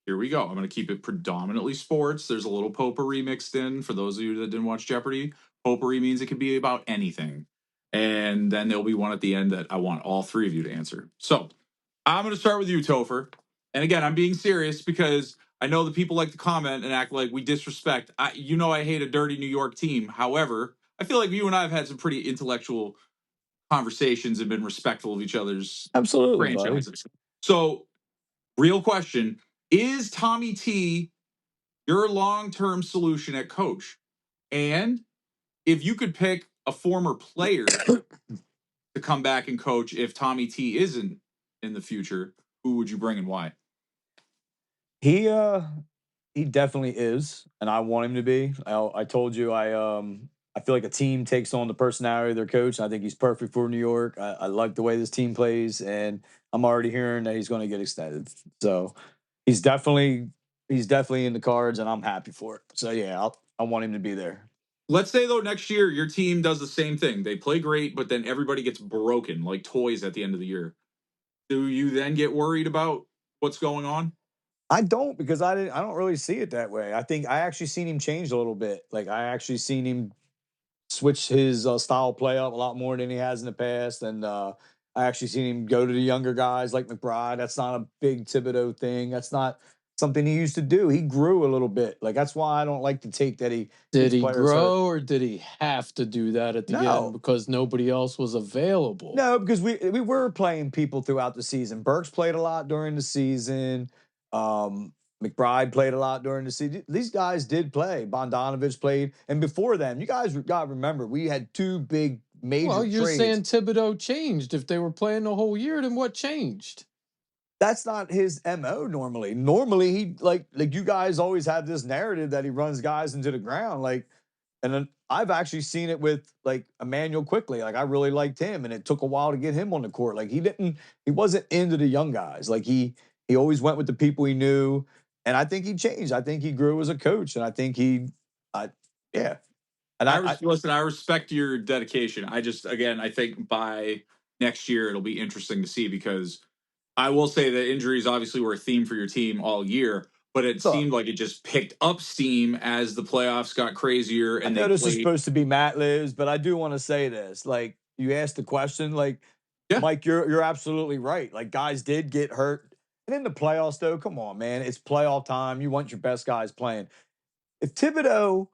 Here we go. I'm going to keep it predominantly sports. There's a little potpourri mixed in. For those of you that didn't watch Jeopardy, potpourri means it can be about anything. And then there'll be one at the end that I want all three of you to answer. So I'm going to start with you, Topher. And again, I'm being serious because I know that people like to comment and act like we disrespect. I hate a dirty New York team. However, I feel like you and I have had some pretty intellectual conversations and been respectful of each other's franchises. So, real question. Is Tommy T your long-term solution at coach? And if you could pick a former player to come back and coach if Tommy T isn't in the future, who would you bring and why? He definitely is, and I want him to be. I told you I feel like a team takes on the personality of their coach, and I think he's perfect for New York. I like the way this team plays, and I'm already hearing that he's going to get extended. So he's definitely in the cards, and I'm happy for it. So yeah, I want him to be there. Let's say though next year your team does the same thing. They play great, but then everybody gets broken like toys at the end of the year. Do you then get worried about what's going on? I don't, because I don't really see it that way. I think I actually seen him change a little bit. Like I actually seen him switch his style of play up a lot more than he has in the past, and I actually seen him go to the younger guys like McBride. That's not a big Thibodeau thing. That's not something he used to do. He grew a little bit. Like that's why I don't like the take that he did. He grow, or did he have to do that at the end because nobody else was available? No, because we were playing people throughout the season. Burks played a lot during the season. McBride played a lot during the season. These guys did play. Bogdanovich played, and before them, you guys got to remember we had two big major. Well, you're trades. saying Thibodeau changed. If they were playing the whole year, then what changed? That's not his MO normally. Normally, he like you guys always have this narrative that he runs guys into the ground. And then I've actually seen it with like Immanuel Quickley. Like I really liked him, and it took a while to get him on the court. Like he wasn't into the young guys. Like he always went with the people he knew. And I think he changed. I think he grew as a coach, and I think yeah. And listen, I respect your dedication. I think by next year it'll be interesting to see, because I will say that injuries obviously were a theme for your team all year, but it seemed like it just picked up steam as the playoffs got crazier. And I know this is supposed to be Matt Lives, but I do want to say this. Like you asked the question, like Mike, you're absolutely right. Like guys did get hurt. And in the playoffs, though, come on, man. It's playoff time. You want your best guys playing. If Thibodeau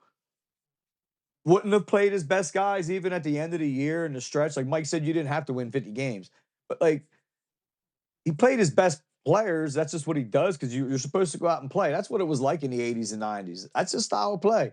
wouldn't have played his best guys even at the end of the year in the stretch, like Mike said, you didn't have to win 50 games. But, like, he played his best players. That's just what he does, because you're supposed to go out and play. That's what it was like in the 80s and 90s. That's his style of play.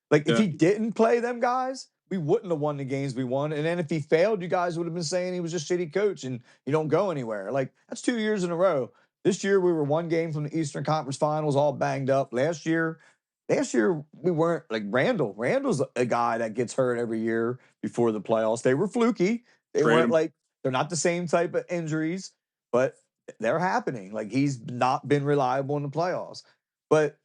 Like, if he didn't play them guys, we wouldn't have won the games we won. And then if he failed, you guys would have been saying he was a shitty coach and you don't go anywhere. Like, that's 2 years in a row. This year, we were one game from the Eastern Conference Finals, all banged up. Last year, we weren't like Randle. Randle's a guy that gets hurt every year before the playoffs. They were fluky. They weren't like, they're not the same type of injuries, but they're happening. Like, he's not been reliable in the playoffs. But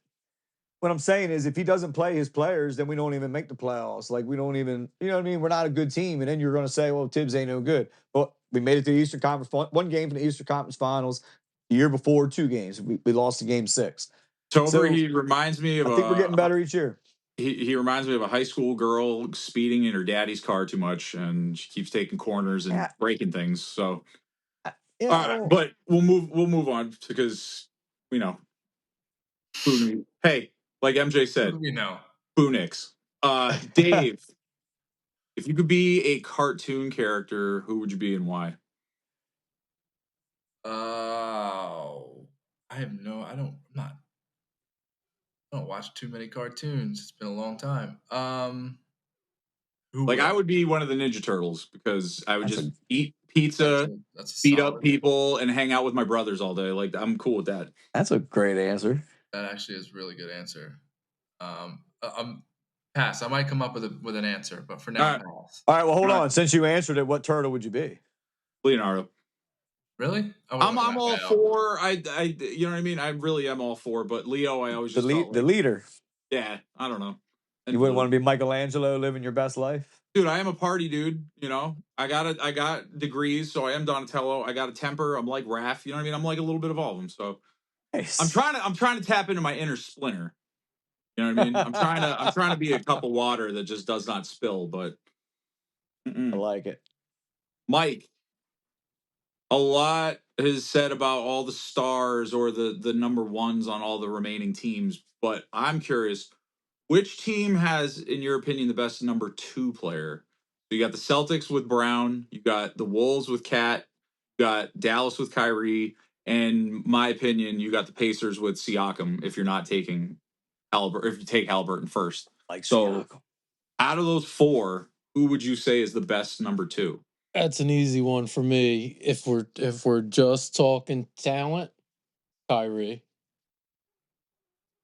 what I'm saying is, if he doesn't play his players, then we don't even make the playoffs. Like, we don't even, you know what I mean? We're not a good team. And then you're going to say, well, Tibbs ain't no good. Well, we made it to the Eastern Conference, one game from the Eastern Conference Finals. The year before, 2 games. We lost to game 6. Topher, he reminds me of I think we're getting better each year. He reminds me of a high school girl speeding in her daddy's car too much, and she keeps taking corners and breaking things. So, but we'll move on, because Hey, like MJ Who said, do we know? Boo Knicks. Dave, if you could be a cartoon character, who would you be and why? Oh, I don't watch too many cartoons. It's been a long time. Who Like, would I I would be one of the Ninja Turtles because I would That's just a eat pizza, that's a beat up solid. people, and hang out with my brothers all day. Like, I'm cool with that. that's a great answer. That actually is a really good answer. Pass. I might come up with an answer, but for now, All right. pass. All right, well, hold All right. on. Since you answered it, what turtle would you be? Leonardo. Really? I'm all for. I you know what I mean. I really am all for. But Leo, I always The just felt the like, leader. yeah, I don't know. And You wouldn't blue. want to be Michelangelo living your best life? Dude, I am a party dude. You know, I got degrees, so I am Donatello. I got a temper. I'm like Raph. You know what I mean? I'm like a little bit of all of them. So Nice. I'm trying to tap into my inner Splinter. You know what I mean? I'm trying to be a cup of water that just does not spill. But I like it. Mike, a lot is said about all the stars or the number ones on all the remaining teams, but I'm curious, which team has, in your opinion, the best number 2 player? So you got the Celtics with Brown, you got the Wolves with Cat, you got Dallas with Kyrie, and my opinion, you got the Pacers with Siakam. If you're not taking if you take Halliburton first, Like so Siakam. out of those 4, who would you say is the best number 2? That's an easy one for me. If we're just talking talent, Kyrie.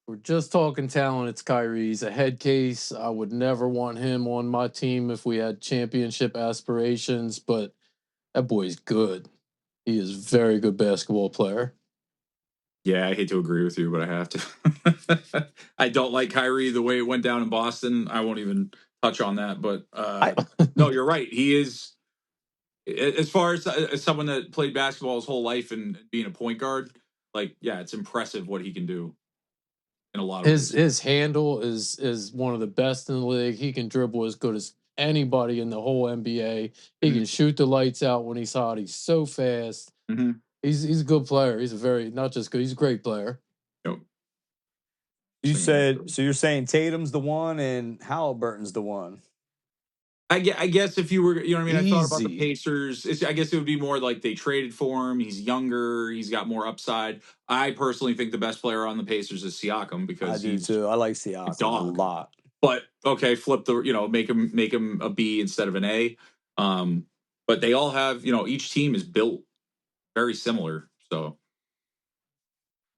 We're just talking talent. It's Kyrie. He's a head case. I would never want him on my team if we had championship aspirations, but that boy's good. He is a very good basketball player. Yeah, I hate to agree with you, but I have to. I don't like Kyrie the way it went down in Boston. I won't even touch on that. But no, you're right. He is, as far as someone that played basketball his whole life and being a point guard, like, yeah, it's impressive what he can do in a lot of ways. His handle is one of the best in the league. He can dribble as good as anybody in the whole NBA. He can shoot the lights out when he's hot. He's so fast. Mm-hmm. He's a good player. He's a very not just good. He's a great player. Yep. You said so. You're saying Tatum's the one and Halliburton's the one. I guess if you were, you know what I mean? I thought about the Easy. Pacers. I guess it would be more like they traded for him. He's younger. He's got more upside. I personally think the best player on the Pacers is Siakam because I do he's too. I like Siakam a lot. But okay, flip the, make him a B instead of an A. But they all have, each team is built very similar. So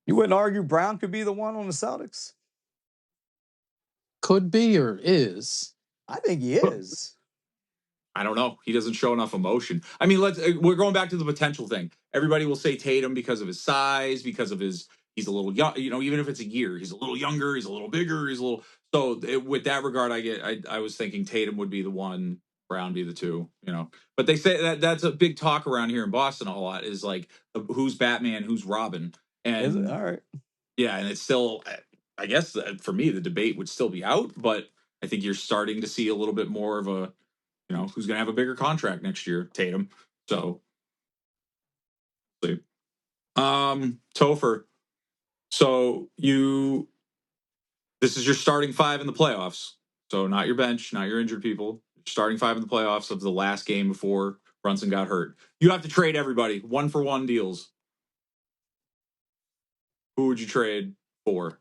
You wouldn't argue Brown could be the one on the Celtics? Could be or is. I think he is. I don't know. He doesn't show enough emotion. I mean, we're going back to the potential thing. Everybody will say Tatum because of his size, because of he's a little young, even if it's a year, he's a little younger, he's a little bigger, he's a little. So with that regard, I was thinking Tatum would be the one, Brown be the 2, But they say that's a big talk around here in Boston a lot is like, who's Batman, who's Robin. And is it? All right. Yeah. And it's still, I guess for me, the debate would still be out, but I think you're starting to see a little bit more of a, who's going to have a bigger contract next year? Tatum. So, Topher. So this is your starting 5 in the playoffs. So not your bench, not your injured people. Starting 5 in the playoffs of the last game before Brunson got hurt. You have to trade everybody 1-for-1 deals. Who would you trade for?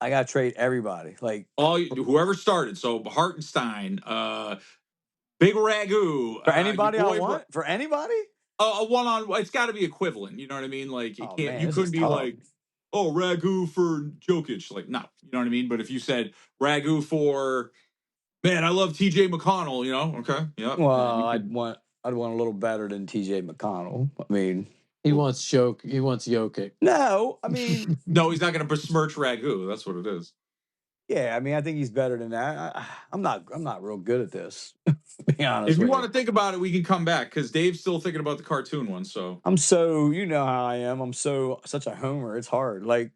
I got to trade everybody. Like whoever started. So Hartenstein, Big Ragu. For anybody I want? For anybody? A one-on, it's got to be equivalent. You know what I mean? Like, you couldn't be tough. Like, oh, Ragu for Jokic. Like, no, you know what I mean? But if you said Ragu for, man, I love TJ McConnell, okay, yeah. Well, I'd want a little better than TJ McConnell. I mean, he wants Jokic. No, I mean, no, he's not going to besmirch Ragu. That's what it is. Yeah, I mean, I think he's better than that. I'm not real good at this. To be honest, if you want to think about it, we can come back because Dave's still thinking about the cartoon one. So I'm so, you know how I am. I'm such a homer. It's hard. Like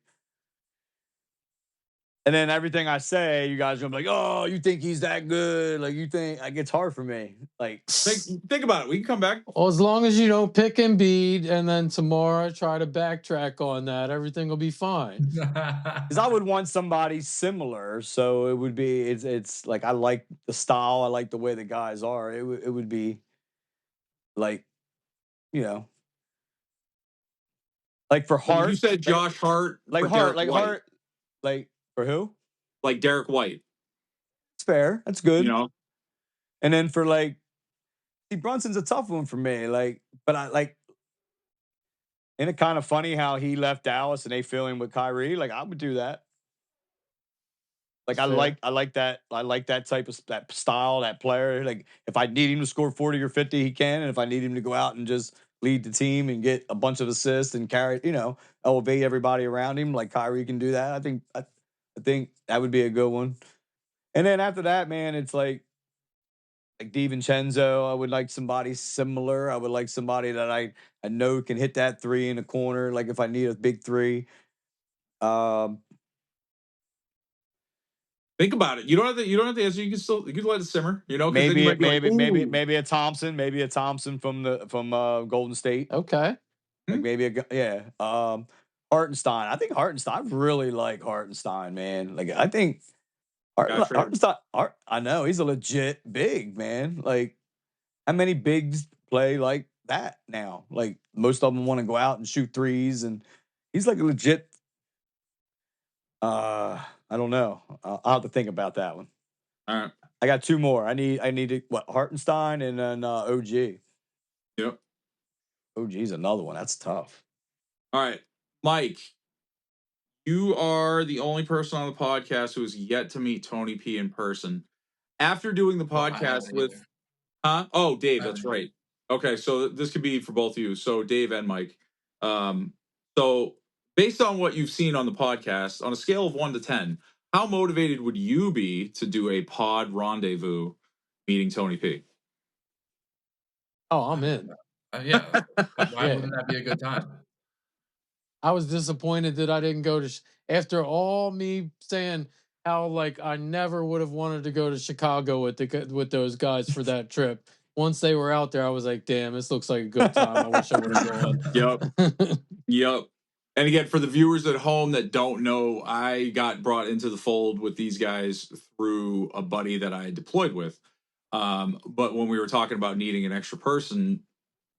And then everything I say, you guys are gonna be like, "Oh, you think he's that good? Like, you think like it's hard for me." Like, think about it. We can come back. Well, as long as you don't pick Embiid, and then tomorrow try to backtrack on that, everything will be fine. because I would want somebody similar. So it would be it's like I like the style, I like the way the guys are. It would be like, you know, like for Like if you Hart, said Josh Hart like for Hart, Derek like White, Hart, like for who? like Derek White, It's fair. That's you good. know. And then for like, see, Brunson's a tough one for me. Like, but I like, isn't it kind of funny how he left Dallas and they fill in with Kyrie? Like, I would do that. Like, Fair. I like that type of that style, that player. Like, if I need him to score 40 or 50, he can. And if I need him to go out and just lead the team and get a bunch of assists and carry, elevate everybody around him, like Kyrie can do that. I think that would be a good one. And then after that, man, it's like DiVincenzo. I would like somebody similar. I would like somebody that I know can hit that three in the corner. Like if I need a big three. Think about it. You don't have to answer. You can let it simmer. Because then you might be like, ooh. Maybe a Thompson from Golden State. Okay. Like maybe Hartenstein. I think Hartenstein. I really like Hartenstein, man. Like I think Hartenstein. I know he's a legit big man. Like how many bigs play like that now? Like most of them want to go out and shoot threes, and he's like a legit. I don't know. I'll have to think about that one. All right. I got two more. I need Hartenstein and then OG. Yep. OG's another one. That's tough. All right, Mike. You are the only person on the podcast who has yet to meet Tony P in person. After doing the podcast with, Oh, Dave, that's right. Okay, so this could be for both of you. So Dave and Mike. So based on what you've seen on the podcast, on a scale of 1 to 10, how motivated would you be to do a pod rendezvous meeting Tony P? Oh, I'm in. Yeah. Why wouldn't that be a good time? I was disappointed that I didn't go to after all me saying how like I never would have wanted to go to Chicago with those guys for that trip. Once they were out there, I was like, "Damn, this looks like a good time. I wish I would have gone." Yep. And again, for the viewers at home that don't know, I got brought into the fold with these guys through a buddy that I deployed with. But when we were talking about needing an extra person,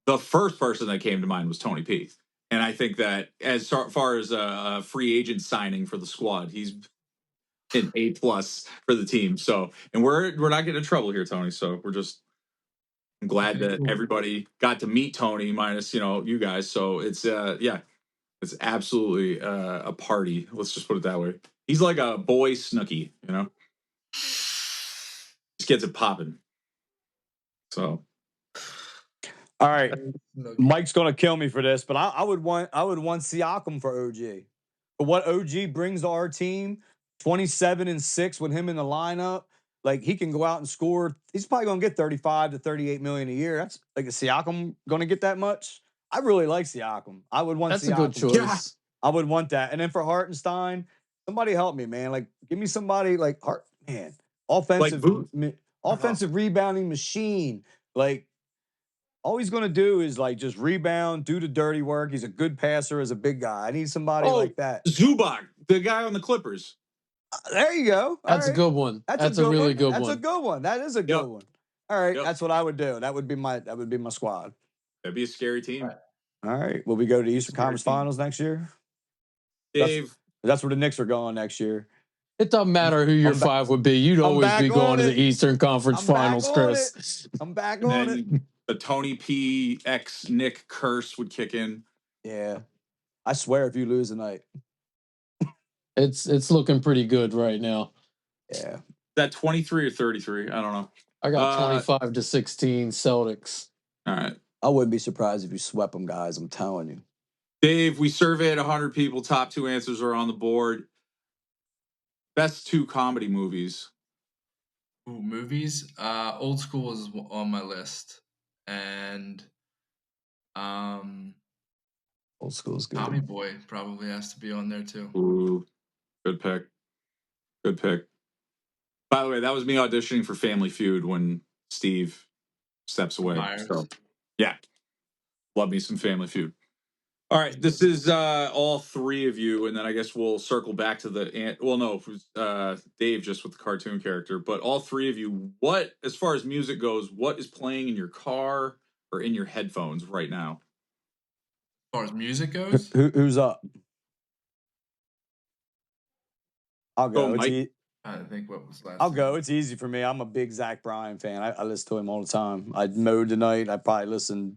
the first person that came to mind was Tony P. And I think that as far as a free agent signing for the squad, he's an A+ for the team. So, and we're not getting in trouble here, Tony. So I'm glad that everybody got to meet Tony, minus you guys. So it's it's absolutely a party. Let's just put it that way. He's like a boy Snooki, Just gets it popping. So. All right, Mike's gonna kill me for this, but I would want Siakam for OG. But what OG brings to our team, 27-6 with him in the lineup, like he can go out and score. He's probably gonna get 35 to 38 million a year. That's like a Siakam gonna get that much. I really like Siakam. I would want. That's Siakam. a good choice. Yeah, I would want that. And then for Hartenstein, somebody help me, man. Like give me somebody like offensive rebounding machine, like. All he's going to do is like just rebound, do the dirty work. He's a good passer as a big guy. I need somebody like that. Zubac, the guy on the Clippers. There you go. That's a good one. That's a really good one. That's a good one. That is a good one. All right, that's what I would do. That would be my squad. That'd be a scary team. All right. Will we go to the Eastern Conference Finals next year? Dave. That's where the Knicks are going next year. It doesn't matter who your five would be. You'd always be going to the Eastern Conference Finals, Chris. I'm back on it. The Tony P X Nick curse would kick in. Yeah. I swear if you lose tonight. It's looking pretty good right now. Yeah. Is that 23 or 33? I don't know. I got 25-16 Celtics. All right. I wouldn't be surprised if you swept them, guys. I'm telling you. Dave, we surveyed 100 people. Top 2 answers are on the board. Best 2 comedy movies. Ooh, movies? Old School is on my list. And Old School's good. Tommy Boy probably has to be on there too. Ooh, good pick. Good pick. By the way, that was me auditioning for Family Feud when Steve steps away. Myers. So, yeah. Love me some Family Feud. All right, this is all three of you, and then I guess we'll circle back to Dave just with the cartoon character, but all three of you, what, as far as music goes, what is playing in your car or in your headphones right now? As far as music goes? Who's up? I'll go. Mike. I think what was last. I'll go. It's easy for me. I'm a big Zach Bryan fan. I listen to him all the time. I mowed tonight. I probably listened.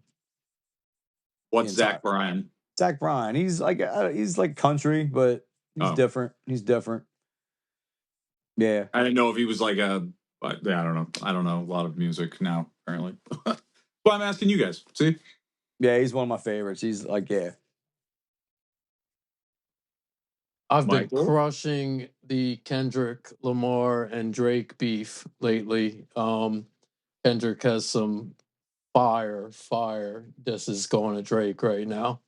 What's Zach Bryan? Zach Bryan. He's like country, but he's different. He's different. Yeah. I didn't know if he was like I don't know. I don't know a lot of music now, apparently. Well, I'm asking you guys. See? Yeah, he's one of my favorites. He's like, yeah. I've been crushing the Kendrick Lamar and Drake beef lately. Kendrick has some fire. This is going to Drake right now.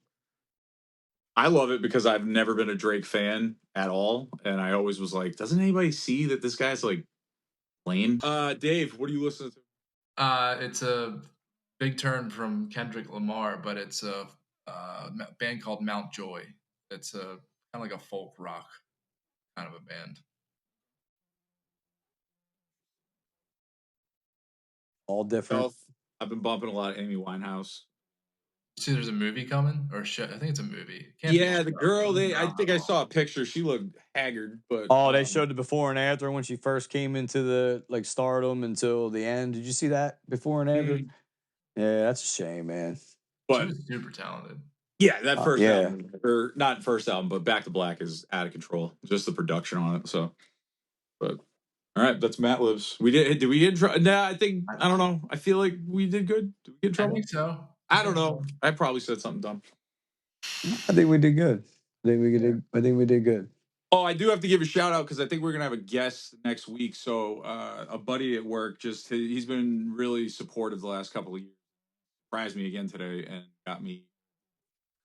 I love it because I've never been a Drake fan at all. And I always was like, doesn't anybody see that this guy's like lame? Dave, what are you listening to? It's a big turn from Kendrick Lamar, but it's a band called Mount Joy. It's a kind of like a folk rock kind of a band. All different. I've been bumping a lot of Amy Winehouse. See, there's a movie coming, or shit. I think it's a movie. The girl. I think I saw a picture. She looked haggard, but they showed the before and after when she first came into the stardom until the end. Did you see that before and after? Yeah, that's a shame, man. But she was super talented. Yeah, that first album, or not first album, but Back to Black is out of control. Just the production on it. So, but all right, that's Matt Lives. We did. Did we get in trouble? Nah, I don't know. I feel like we did good. Did we get in trouble? I think so. I don't know. I probably said something dumb. I think we did good. I think we did good. Oh, I do have to give a shout out because I think we're gonna have a guest next week. So a buddy at work he's been really supportive the last couple of years. Surprised me again today and got me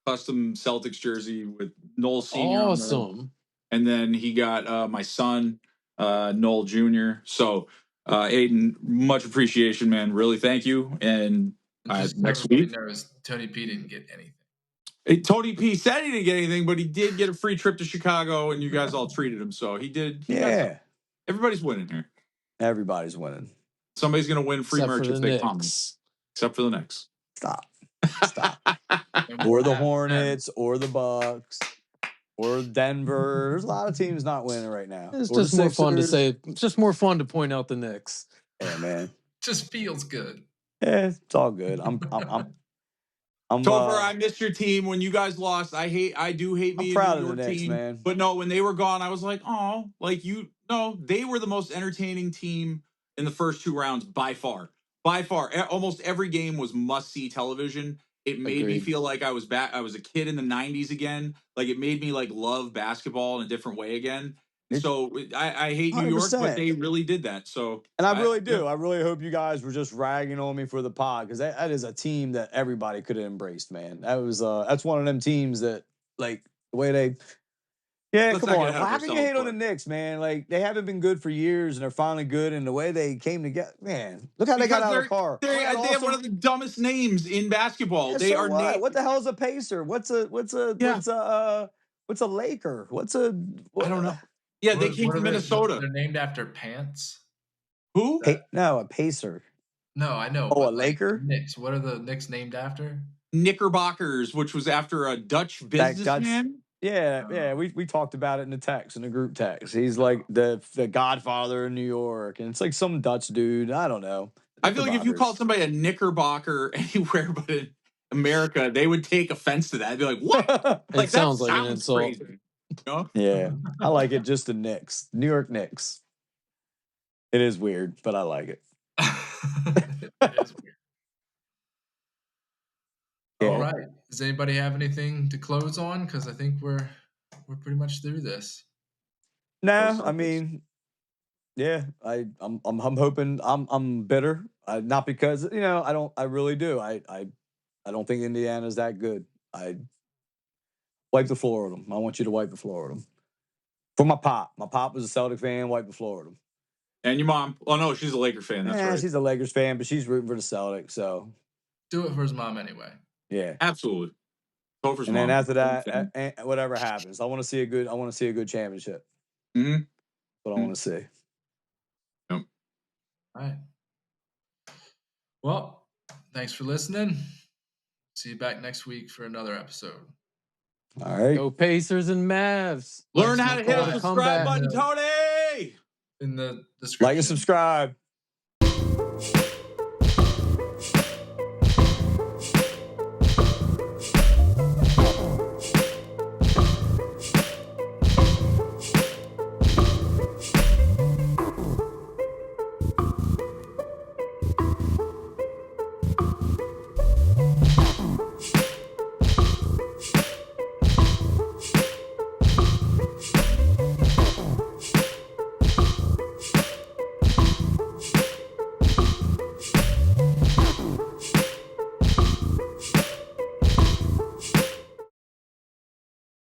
custom Celtics jersey with Noel Sr. Awesome. And then he got my son, Noel Jr. So Aiden, much appreciation, man. Really thank you. And next week, Tony P didn't get anything. Tony P said he didn't get anything, but he did get a free trip to Chicago, and you guys all treated him. So he did. Everybody's winning here. Everybody's winning. Somebody's going to win free merch if they come. Except for the Knicks. Stop. Or the Hornets, or the Bucks, or Denver. There's a lot of teams not winning right now. It's just more fun to say. It's just more fun to point out the Knicks. Yeah, man. Just feels good. Yeah, it's all good. I'm Topher, I missed your team when you guys lost. I do hate me. I'm proud of your the Knicks, team, man. But no, when they were gone, I was like, oh, they were the most entertaining team in the first two rounds by far. By far, almost every game was must-see television. It made me feel like I was back. I was a kid in the '90s again. Like it made me like love basketball in a different way again. So I hate New York, but they really did that. So, and I really do. I really hope you guys were just ragging on me for the pod because that is a team that everybody could have embraced, man. That's one of them teams that like the way they. Yeah, come on. How can you hate on the Knicks, man? Like they haven't been good for years, and they're finally good. And the way they came together, man. Look how they got out of the car. They have one of the dumbest names in basketball. Yeah, they are what the hell is a Pacer? What's a Laker? I don't know. Yeah, they came from Minnesota. They're named after pants. Who? No, a Pacer. No, I know. Oh, a Laker? Knicks. What are the Knicks named after? Knickerbockers, which was after a Dutch businessman. Yeah. We talked about it in the text, in the group text. He's like the Godfather in New York, and it's like some Dutch dude. I don't know. I feel like if you called somebody a Knickerbocker anywhere but in America, they would take offense to that. They'd be like, "What?" Like sounds like an insult. Crazy. You know? Yeah, I like it. Just the Knicks, New York Knicks. It is weird, but I like it. It is weird. Yeah. All right. Does anybody have anything to close on? Because I think we're pretty much through this. No, I mean, yeah, I'm hoping I'm bitter. Not because I really do. I don't think Indiana's that good. I wipe the floor with them. I want you to wipe the floor with them. For my pop. My pop was a Celtic fan, white to Florida. And your mom? Oh no, she's a Laker fan. That's right. She's a Lakers fan, but she's rooting for the Celtics. So do it for his mom anyway. Yeah, absolutely. Topher's and then after that, whatever happens, I want to see a good championship. Mm-hmm. What I want to see. Yep. All right. Well, thanks for listening. See you back next week for another episode. All right. Go Pacers and Mavs. Learn how to hit the subscribe button, Tony. In the description. Like and subscribe.